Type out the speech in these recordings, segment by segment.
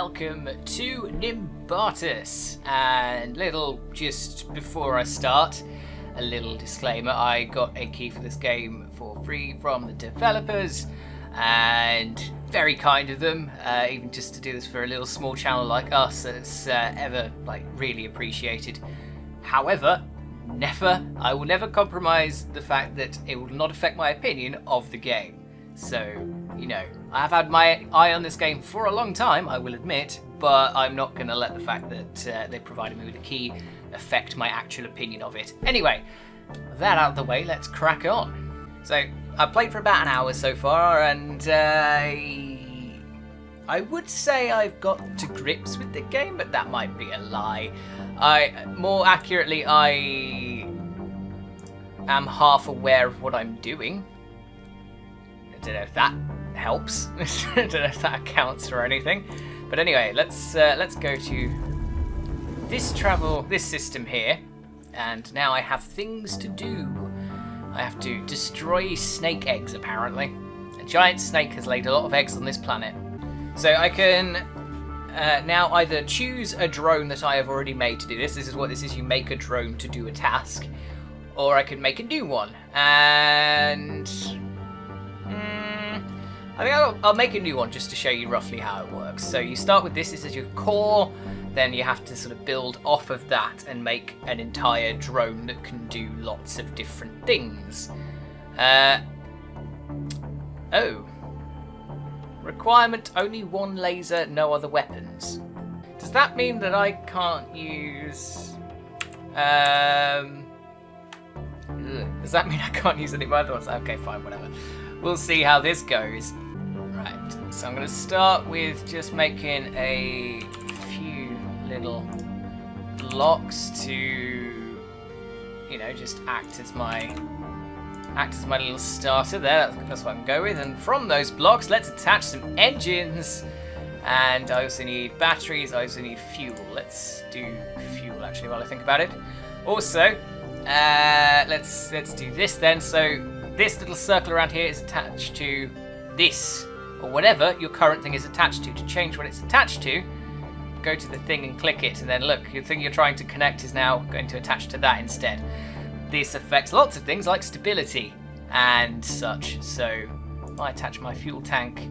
welcome to Nimbatus. And just before I start, a little disclaimer. I got a key for this game for free from the developers, and very kind of them, even just to do this for a little small channel like us. It's really appreciated. However, I will never compromise the fact that it will not affect my opinion of the game. So, you know, I have had my eye on this game for a long time, I will admit, but I'm not going to let the fact that they provided me with a key affect my actual opinion of it. Anyway, that out of the way, let's crack on. So, I've played for about an hour so far, and I would say I've got to grips with the game, but that might be a lie. More accurately, I am half aware of what I'm doing. I don't know if that helps. I don't know if that counts for anything. But anyway, let's go to this system here, and now I have things to do. I have to destroy snake eggs, apparently. A giant snake has laid a lot of eggs on this planet. So I can now either choose a drone that I have already made to do this. This is what this is. You make a drone to do a task. Or I can make a new one. And I think I'll make a new one just to show you roughly how it works. So you start with this is your core. Then you have to sort of build off of that and make an entire drone that can do lots of different things. Requirement, only one laser, no other weapons. Does that mean that I can't use... Does that mean I can't use any of my other ones? Okay, fine, whatever. We'll see how this goes. Right, so I'm going to start with just making a few little blocks to, you know, just act as my little starter there. That's what I'm going with. And from those blocks, let's attach some engines. And I also need batteries. I also need fuel. Let's do fuel, actually, while I think about it. Also, let's do this then. So this little circle around here is attached to this, or whatever your current thing is attached to. To change what it's attached to, go to the thing and click it, and then look, your thing you're trying to connect is now going to attach to that instead. This affects lots of things like stability and such. So if I attach my fuel tank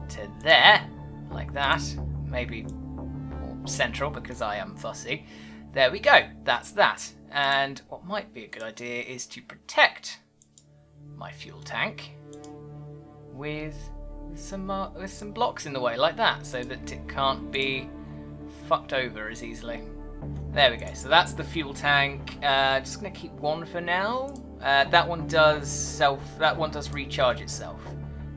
to there, like that, maybe more central because I am fussy. There we go, that's that. And what might be a good idea is to protect my fuel tank with some blocks in the way like that, so that it can't be fucked over as easily. There we go. So that's the fuel tank. Just gonna keep one for now. That one does recharge itself.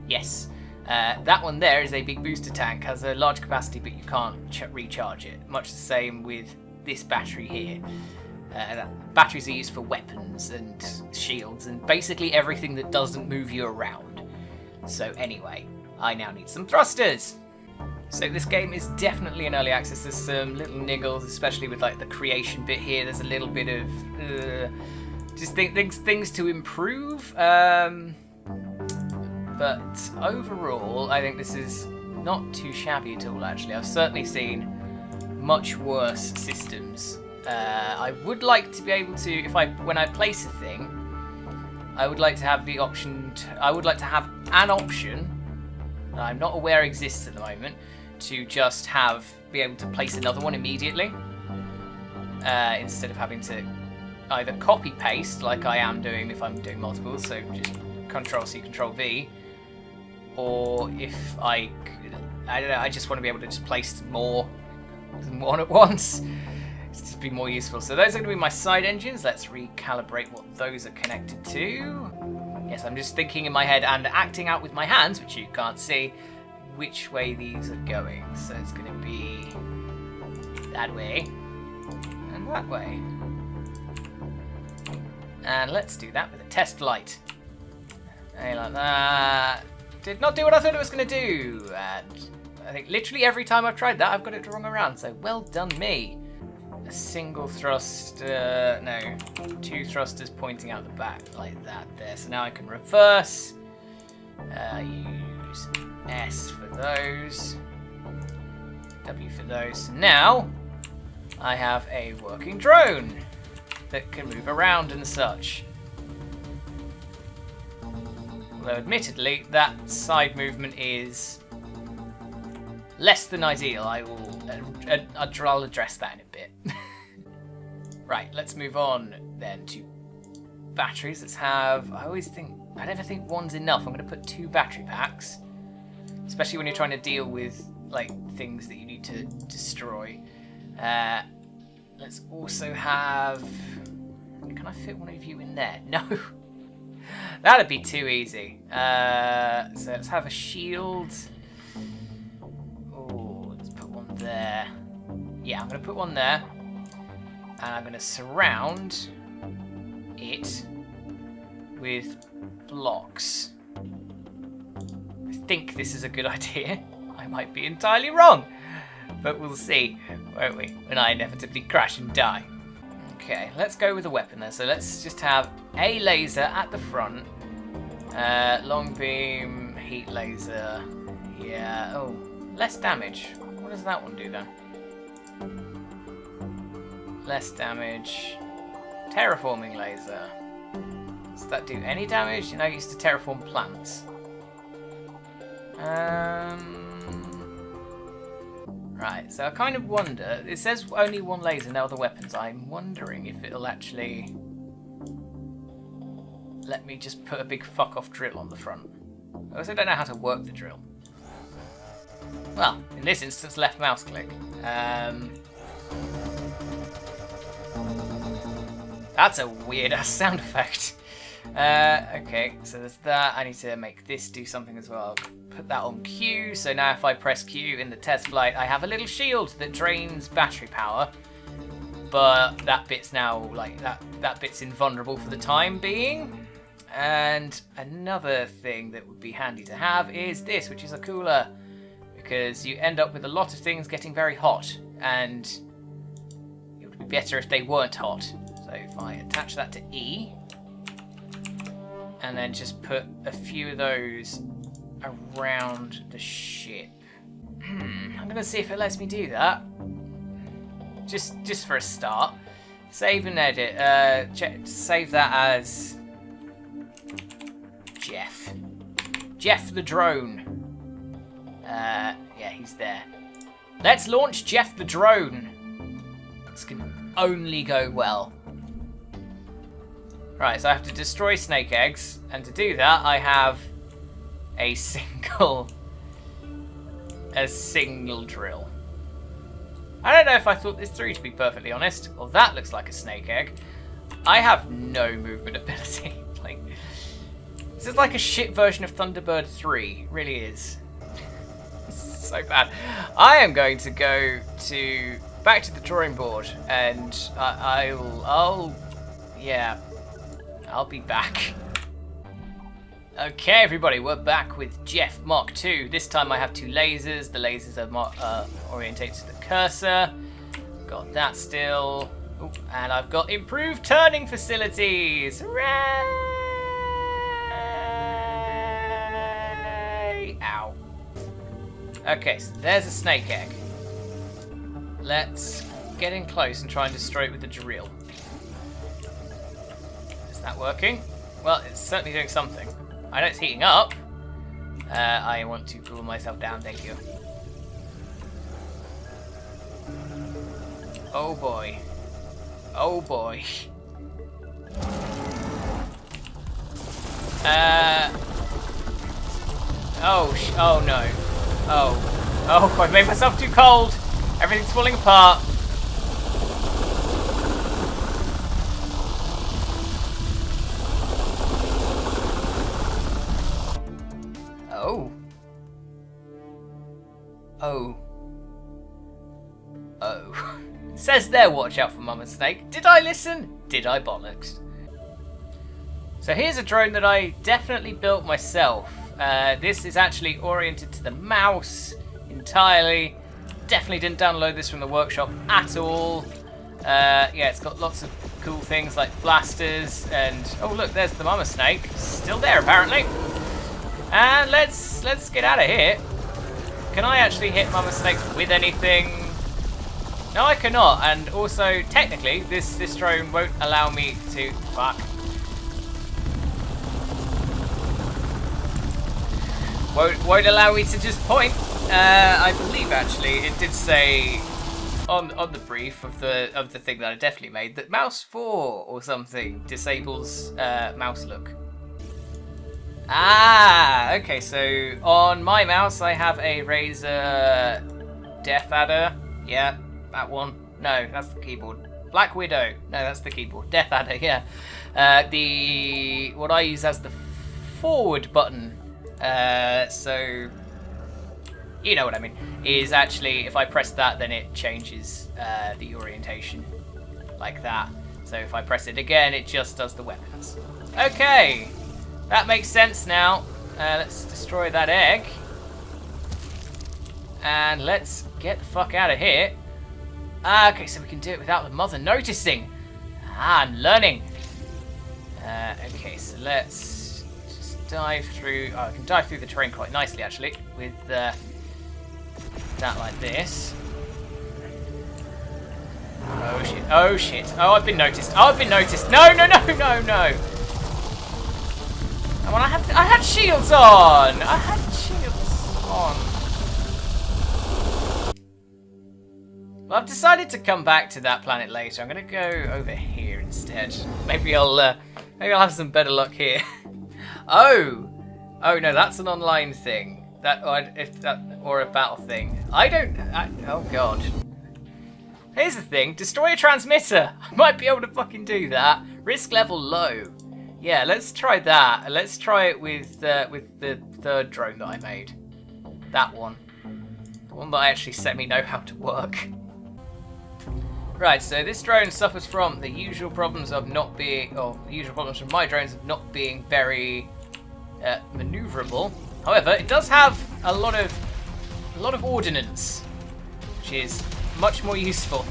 Yes. That one there is a big booster tank. Has a large capacity, but you can't recharge it. Much the same with this battery here. Batteries are used for weapons and shields and basically everything that doesn't move you around. So anyway, I now need some thrusters. So this game is definitely in early access. There's some little niggles, especially with like the creation bit here. There's a little bit of just things to improve. But overall, I think this is not too shabby at all. Actually, I've certainly seen much worse systems. I would like to be able to, when I place a thing, I would like to have the option. I would like to have an option that I'm not aware exists at the moment, to just be able to place another one immediately, instead of having to either copy paste like I am doing if I'm doing multiples, so just Control-C, Control-V, or if I don't know, I just want to be able to just place more than one at once. It's just be more useful. So those are going to be my side engines. Let's recalibrate what those are connected to. Yes, I'm just thinking in my head and acting out with my hands, which you can't see, which way these are going. So it's going to be that way and that way. And let's do that with a test flight. Hey, like that. Did not do what I thought it was going to do. And I think literally every time I've tried that, I've got it wrong around. So well done me. A single thrust, no, two thrusters pointing out the back like that there. So now I can reverse, use S for those. W for those. Now, I have a working drone that can move around and such. Although admittedly, that side movement is less than ideal. I'll address that in a bit. Right, let's move on then to batteries. Let's have, I never think one's enough. I'm going to put 2 battery packs, especially when you're trying to deal with like things that you need to destroy. Let's also have, can I fit one of you in there? No. That'd be too easy. So let's have a shield. Oh, let's put one there. Yeah, I'm going to put one there. And I'm going to surround it with blocks. I think this is a good idea. I might be entirely wrong. But we'll see, won't we? When I inevitably crash and die. Okay, let's go with the weapon there. So let's just have a laser at the front. Long beam, heat laser. Yeah, oh, less damage. What does that one do then? Less damage. Terraforming laser. Does that do any damage? You know, I used to terraform plants. Right, so I kind of wonder, it says only one laser, no other weapons. I'm wondering if it'll actually let me just put a big fuck off drill on the front. I also don't know how to work the drill. Well, in this instance, left mouse click. That's a weird ass sound effect. Okay, so there's that. I need to make this do something as well. Put that on Q, so now if I press Q in the test flight, I have a little shield that drains battery power. But that bit's now, like, that bit's invulnerable for the time being. And another thing that would be handy to have is this, which is a cooler. Because you end up with a lot of things getting very hot, and it would be better if they weren't hot. So if I attach that to E, and then just put a few of those around the ship. I'm gonna see if it lets me do that. Just for a start. Save and edit. Save that as Jeff. Jeff the drone. Yeah, he's there. Let's launch Jeff the drone. This can only go well. Right, so I have to destroy snake eggs, and to do that, I have a single drill. I don't know if I thought this through, to be perfectly honest. Well, that looks like a snake egg. I have no movement ability. Like, this is like a shit version of Thunderbird 3. It really is. It's so bad. I am going to go back to the drawing board, and I'll be back. Okay, everybody, we're back with Jeff Mark II. This time I have 2 lasers. The lasers are orientated to the cursor. Got that still. Ooh, and I've got improved turning facilities. Hooray! Ow. Okay, so there's a snake egg. Let's get in close and try and destroy it with the drill. Is that working? Well, it's certainly doing something. I know it's heating up. I want to cool myself down, thank you. Oh boy. Oh boy. Oh no. Oh, I've made myself too cold. Everything's falling apart. Oh. It says there, watch out for Mama Snake. Did I listen? Did I bollocks? So here's a drone that I definitely built myself. This is actually oriented to the mouse entirely. Definitely didn't download this from the workshop at all. Yeah, it's got lots of cool things like blasters and... Oh look, there's the Mama Snake. Still there apparently. And let's get out of here. can I actually hit my mistakes with anything? No, I cannot. And also, technically, this drone won't allow me to... Fuck. Won't allow me to just point. I believe, actually, it did say... On the brief of the thing that I definitely made, that mouse 4 or something disables mouse look. Ah, okay, so on my mouse I have a Razer Death Adder. Yeah, that one. No, that's the keyboard. Black Widow. No, that's the keyboard. Death Adder, yeah. What I use as the forward button, so you know what I mean, is actually if I press that then it changes the orientation like that. So if I press it again it just does the weapons. Okay. That makes sense now. Let's destroy that egg. And let's get the fuck out of here. Okay, so we can do it without the mother noticing. I'm learning. Okay, so let's just dive through. Oh, I can dive through the terrain quite nicely, actually, with that like this. Oh, shit. Oh, shit. Oh, I've been noticed. Oh, I've been noticed. No, no, no, no, no. I had shields on! I had shields on. Well, I've decided to come back to that planet later. I'm gonna go over here instead. Maybe I'll have some better luck here. Oh no, that's an online thing. Or a battle thing. Oh god. Here's the thing. Destroy a transmitter. I might be able to fucking do that. Risk level low. Yeah, let's try that. Let's try it with the third drone that I made. That one. The one that actually let me know how to work. Right, so this drone suffers from the usual problems of not being... Oh, the usual problems from my drones of not being very maneuverable. However, it does have a lot of ordnance, which is much more useful.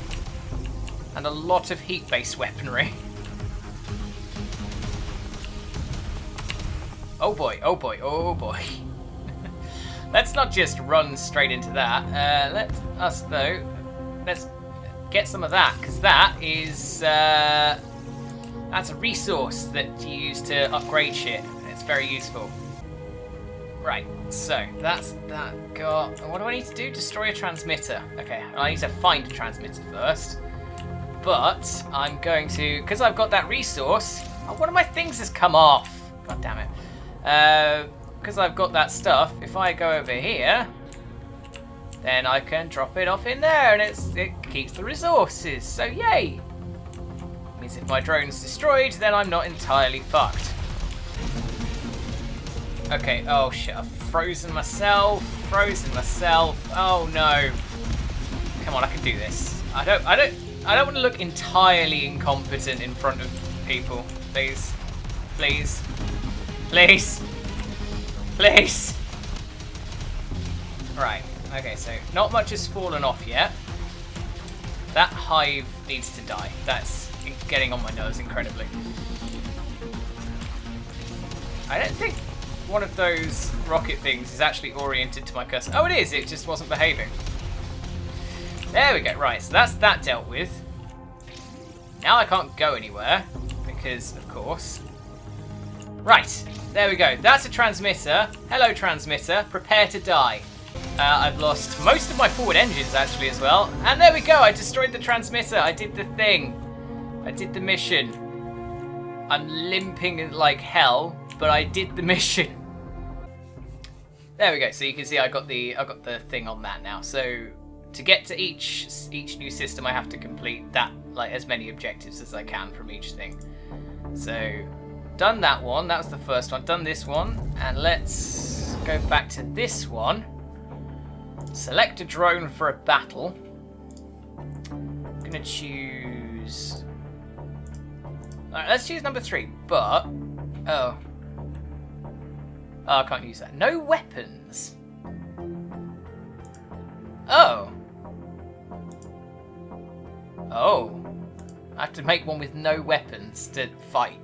And a lot of heat-based weaponry. Oh boy, oh boy, oh boy. Let's not just run straight into that. Let's get some of that, because that is, that's a resource that you use to upgrade shit. It's very useful. Right, so that's that got... What do I need to do? Destroy a transmitter. Okay, I need to find a transmitter first. But I'm going to, because I've got that resource, one of my things has come off. God damn it. Because I've got that stuff, if I go over here, then I can drop it off in there, and it keeps the resources, so yay! Means if my drone's destroyed, then I'm not entirely fucked. Okay, oh shit, I've frozen myself, oh no. Come on, I can do this. I don't want to look entirely incompetent in front of people, please. Please. Please. Please. Right. Okay, so not much has fallen off yet. That hive needs to die. That's getting on my nerves incredibly. I don't think one of those rocket things is actually oriented to my cursor. Oh, it is. It just wasn't behaving. There we go. Right, so that's that dealt with. Now I can't go anywhere because, of course... Right, there we go. That's a transmitter. Hello, transmitter. Prepare to die. I've lost most of my forward engines, actually, as well. And there we go. I destroyed the transmitter. I did the thing. I did the mission. I'm limping like hell, but I did the mission. There we go. So you can see I got the thing on that now. So to get to each new system, I have to complete that, like, as many objectives as I can from each thing. So... Done that one, that was the first one. Done this one, and let's go back to this one. Select a drone for a battle. I'm gonna choose... Alright, let's choose number 3, but... Oh, I can't use that. No weapons. Oh. Oh. I have to make one with no weapons to fight.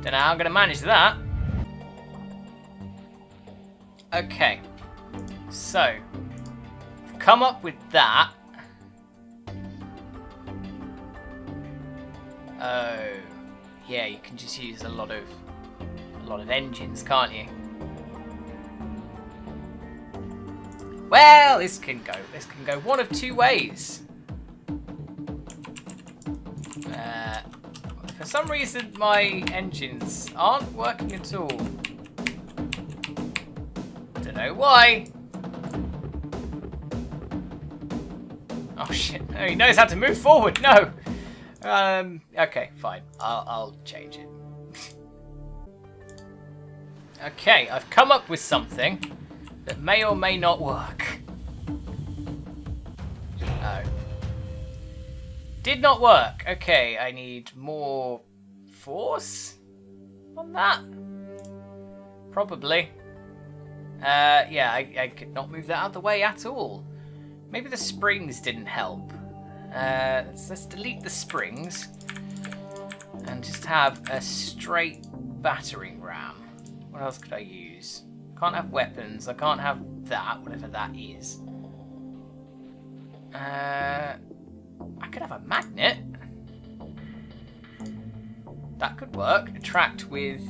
Don't know how I'm going to manage that. Okay. So, I've come up with that. Oh, yeah, you can just use a lot of engines, can't you? Well, this can go one of two ways. For some reason, my engines aren't working at all. Don't know why. Oh shit! No, he knows how to move forward. No. Okay, fine. I'll change it. Okay, I've come up with something that may or may not work. Oh. Did not work. Okay, I need more force on that. Probably. Yeah, I could not move that out of the way at all. Maybe the springs didn't help. Let's delete the springs and just have a straight battering ram. What else could I use? Can't have weapons. I can't have that, whatever that is. I could have a magnet. That could work. Attract with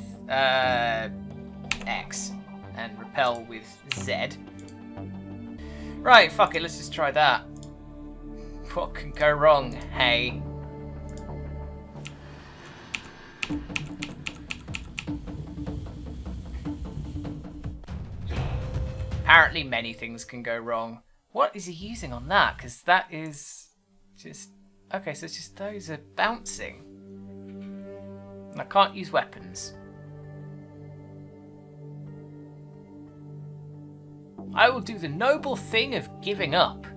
X and repel with Z. Right, fuck it. Let's just try that. What can go wrong, hey? Apparently many things can go wrong. What is he using on that? Because that is just... Okay, so it's just those are bouncing. And I can't use weapons. I will do the noble thing of giving up.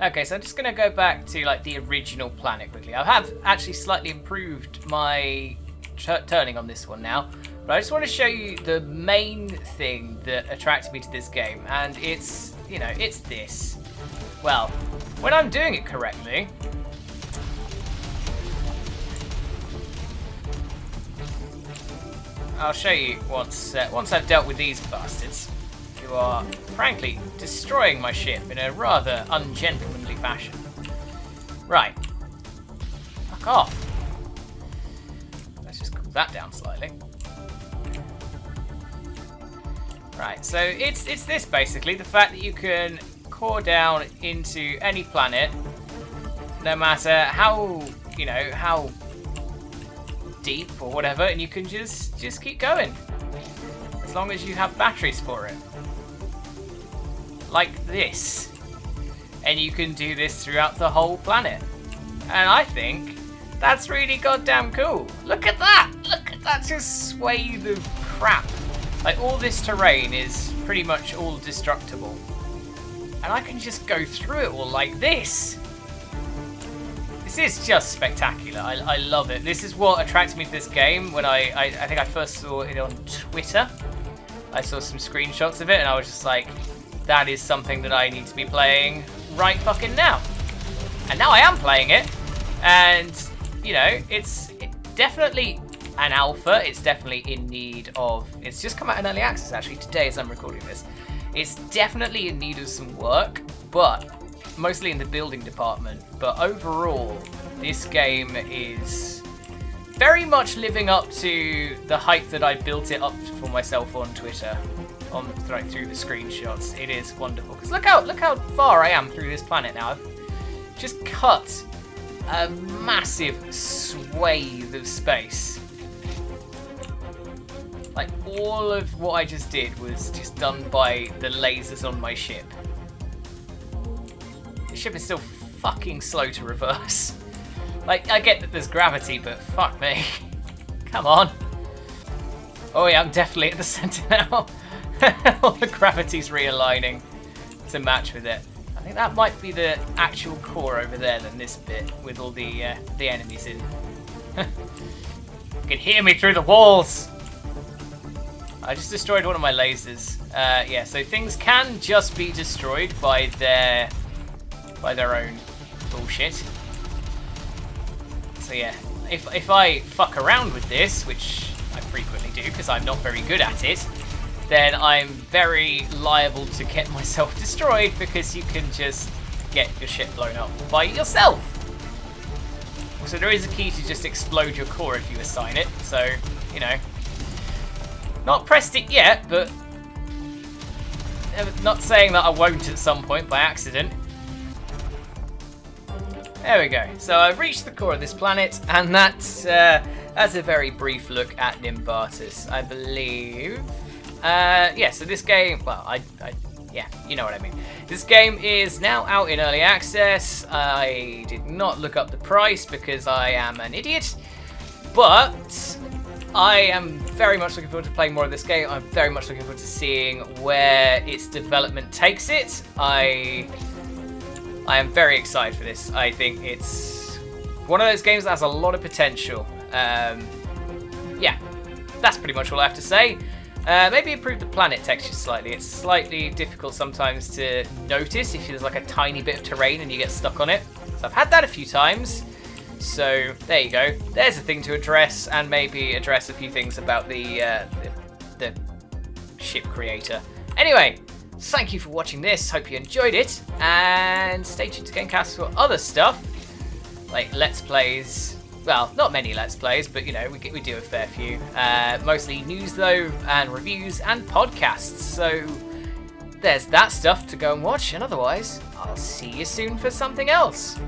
Okay, so I'm just going to go back to like the original planet quickly. I have actually slightly improved my turning on this one now. But I just want to show you the main thing that attracted me to this game. And it's, you know, it's this. Well, when I'm doing it correctly... I'll show you once I've dealt with these bastards. You are, frankly, destroying my ship in a rather ungentlemanly fashion. Right. Fuck off. Let's just cool that down slightly. Right, so it's this basically, the fact that you can core down into any planet, no matter how, you know, how deep or whatever, and you can just keep going. As long as you have batteries for it. Like this. And you can do this throughout the whole planet. And I think that's really goddamn cool. Look at that! Look at that just swathe of crap. Like, all this terrain is pretty much all destructible. And I can just go through it all like this. This is just spectacular. I love it. This is what attracted me to this game when I think I first saw it on Twitter. I saw some screenshots of it and I was just like, that is something that I need to be playing right fucking now. And now I am playing it. And, you know, it's definitely an alpha. It's definitely in need of... It's just come out in early access, actually, today as I'm recording this. It's definitely in need of some work, but mostly in the building department. But overall, this game is very much living up to the hype that I built it up for myself on Twitter. Right through the screenshots. It is wonderful. Because look how far I am through this planet now. I've just cut a massive swathe of space. Like, all of what I just did was just done by the lasers on my ship. The ship is still fucking slow to reverse. Like, I get that there's gravity, but fuck me. Come on. Oh yeah, I'm definitely at the center now. All the gravity's realigning to match with it. I think that might be the actual core over there than this bit with all the enemies in. You can hear me through the walls. I just destroyed one of my lasers. Yeah, so things can just be destroyed by their own bullshit. So yeah, if I fuck around with this, which I frequently do because I'm not very good at it, then I'm very liable to get myself destroyed, because you can just get your ship blown up by yourself. So there is a key to just explode your core if you assign it, so, you know. Not pressed it yet, but not saying that I won't at some point by accident. There we go. So I've reached the core of this planet, and that's a very brief look at Nimbatus, I believe. Yeah, so this game, well, yeah, you know what I mean. This game is now out in early access. I did not look up the price because I am an idiot, but I am very much looking forward to playing more of this game. I'm very much looking forward to seeing where its development takes it. I am very excited for this. I think it's one of those games that has a lot of potential. Yeah, that's pretty much all I have to say. Maybe improve the planet texture slightly. It's slightly difficult sometimes to notice if there's like a tiny bit of terrain and you get stuck on it. So I've had that a few times. So there you go. There's a thing to address, and maybe address a few things about the ship creator. Anyway, thank you for watching this. Hope you enjoyed it, and stay tuned to GameCast for other stuff like Let's Plays. Well, not many Let's Plays, but you know, we do a fair few. Mostly news though, and reviews and podcasts. So there's that stuff to go and watch, and otherwise, I'll see you soon for something else.